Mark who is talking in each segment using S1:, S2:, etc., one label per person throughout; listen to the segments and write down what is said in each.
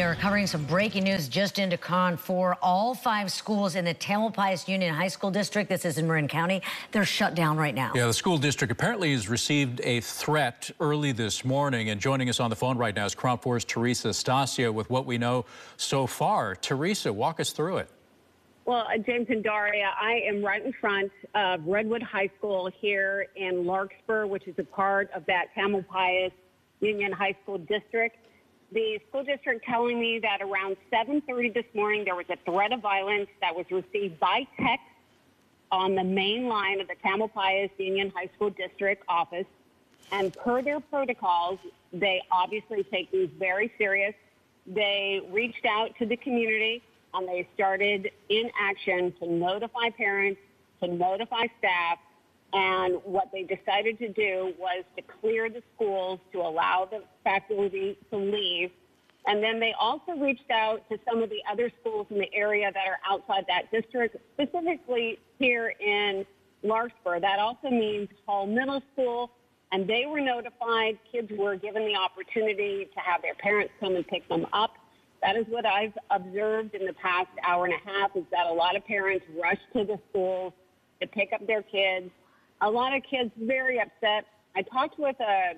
S1: are covering some breaking news just into KON 4. All 5 schools in the Tamalpais Union High School District, this is in Marin County, they're shut down right now.
S2: Yeah, the school district apparently has received a threat early this morning. And joining us on the phone right now is KRON 4's Teresa Estacio with what we know so far. Teresa, walk us through it.
S3: Well, James and Daria, I am right in front of Redwood High School here in Larkspur, which is a part of that Tamalpais Union High School District. The school district telling me that around 7:30 this morning, there was a threat of violence that was received by text on the main line of the Tamalpais Union High School District office. And per their protocols, they obviously take these very serious. They reached out to the community and they started in action to notify parents, to notify staff. And what they decided to do was to clear the schools to allow the faculty to leave. And then they also reached out to some of the other schools in the area that are outside that district, specifically here in Larkspur. That also means Hall Middle School. And they were notified. Kids were given the opportunity to have their parents come and pick them up. That is what I've observed in the past hour and a half, is that a lot of parents rush to the schools to pick up their kids. A lot of kids very upset. I talked with a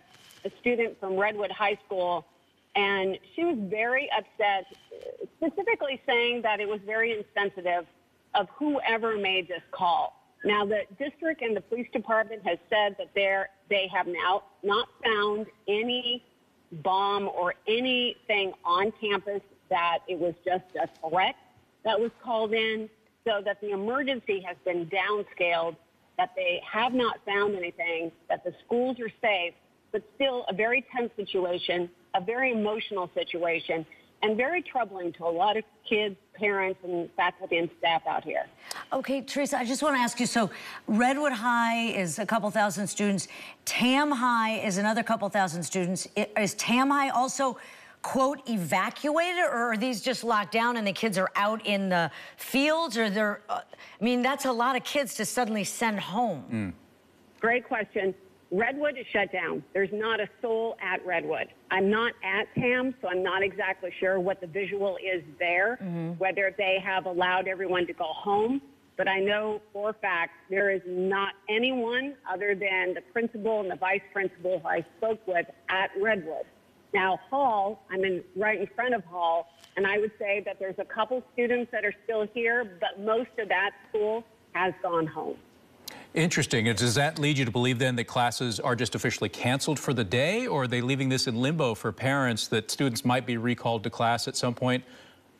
S3: student from Redwood High School, and she was very upset, specifically saying that it was very insensitive of whoever made this call. Now, the district and the police department has said that they have now not found any bomb or anything on campus, that it was just a threat that was called in, so that the emergency has been downscaled, that they have not found anything, that the schools are safe, but still a very tense situation, a very emotional situation, and very troubling to a lot of kids, parents, and faculty and staff out here.
S1: Okay, Teresa, I just want to ask you, so Redwood High is a couple thousand students. Tam High is another couple thousand students. Is Tam High also, quote, evacuated, or are these just locked down and the kids are out in the fields? Or they're, I mean, that's a lot of kids to suddenly send home.
S3: Great question. Redwood is shut down. There's not a soul at Redwood. I'm not at TAM, so I'm not exactly sure what the visual is there, whether they have allowed everyone to go home. But I know for a fact there is not anyone other than the principal and the vice principal who I spoke with at Redwood. Now, Hall, I'm right in front of Hall, and I would say that there's a couple students that are still here, but most of that school has gone home.
S2: Interesting. And does that lead you to believe then that classes are just officially canceled for the day, or are they leaving this in limbo for parents that students might be recalled to class at some point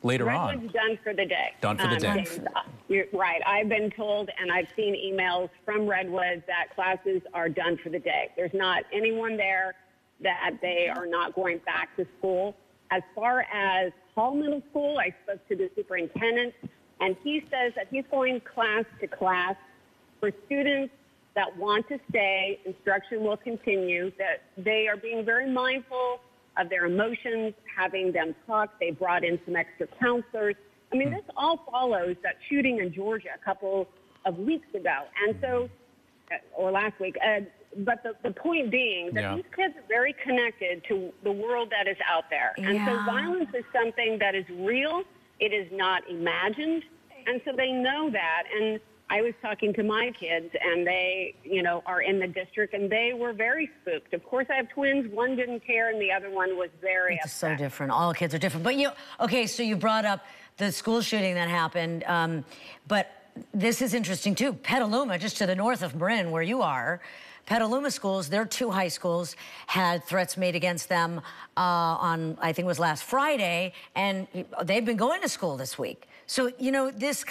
S2: later on?
S3: Redwood's done for the day.
S2: Done for the day.
S3: James, you're right. I've been told, and I've seen emails from Redwood, that classes are done for the day. There's not anyone there that they are not going back to school. As far as Hall Middle School, I spoke to the superintendent, and he says that he's going class to class. For students that want to stay, instruction will continue, that they are being very mindful of their emotions, having them talk. They brought in some extra counselors. I mean, this all follows that shooting in Georgia a couple of weeks ago, and so, or last week. But the point being that these kids are very connected to the world that is out there. And so violence is something that is real. It is not imagined. And so they know that. And I was talking to my kids, and they, you know, are in the district, and they were very spooked. Of course, I have twins. One didn't care, and the other one was very upset.
S1: It's so different. All kids are different. But okay, so you brought up the school shooting that happened, but this is interesting too. Petaluma, just to the north of Marin, where you are, Petaluma schools, their 2 high schools had threats made against them on, I think it was last Friday, and they've been going to school this week. So, you know, this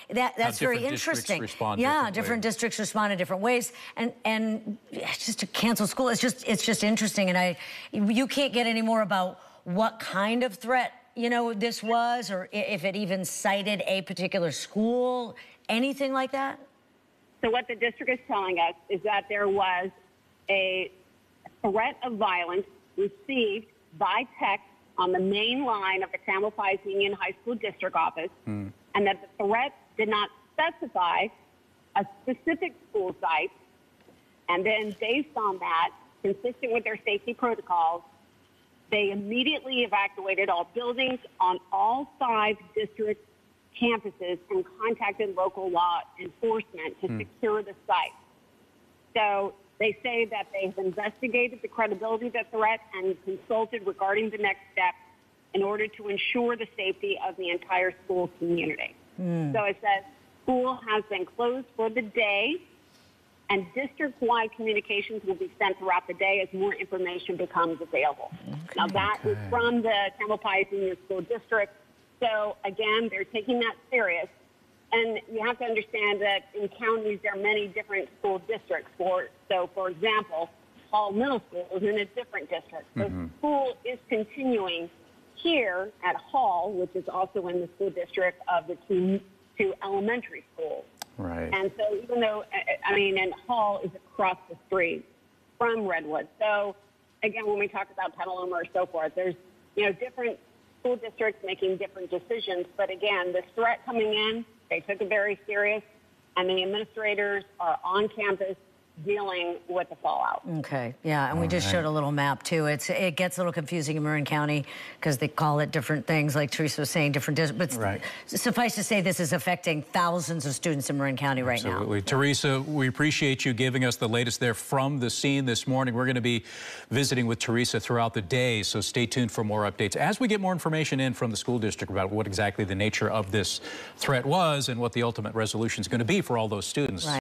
S1: that's very interesting. Different districts respond in different ways, and just to cancel school, it's just interesting. And you can't get any more about what kind of threat, you know, this was, or if it even cited a particular school, anything like that.
S3: So what the district is telling us is that there was a threat of violence received by text on the main line of the Tamalpais Union High School District office, and that the threat did not specify a specific school site. And then based on that, consistent with their safety protocols, They immediately evacuated all buildings on all 5 district campuses and contacted local law enforcement to secure the site. So they say that they have investigated the credibility of the threat and consulted regarding the next steps in order to ensure the safety of the entire school community. So it says school has been closed for the day, and district-wide communications will be sent throughout the day as more information becomes available. Now, that is from the Tamalpais Union School District. So, again, they're taking that serious. And you have to understand that in counties, there are many different school districts. So, for example, Hall Middle School is in a different district. So school is continuing here at Hall, which is also in the school district of the two elementary schools.
S2: Right.
S3: And so even though, and Hall is across the street from Redwood. So, again, when we talk about Petaluma or so forth, there's, different school districts making different decisions. But, again, this threat coming in, they took it very serious, and the administrators are on campus dealing with the fallout.
S1: Okay, yeah, and we just showed a little map too. It gets a little confusing in Marin County because they call it different things, like Teresa was saying, different districts. But suffice to say, this is affecting thousands of students in Marin County right now.
S2: Absolutely. Teresa, we appreciate you giving us the latest there from the scene this morning. We're going to be visiting with Teresa throughout the day, so stay tuned for more updates. As we get more information in from the school district about what exactly the nature of this threat was and what the ultimate resolution is going to be for all those students.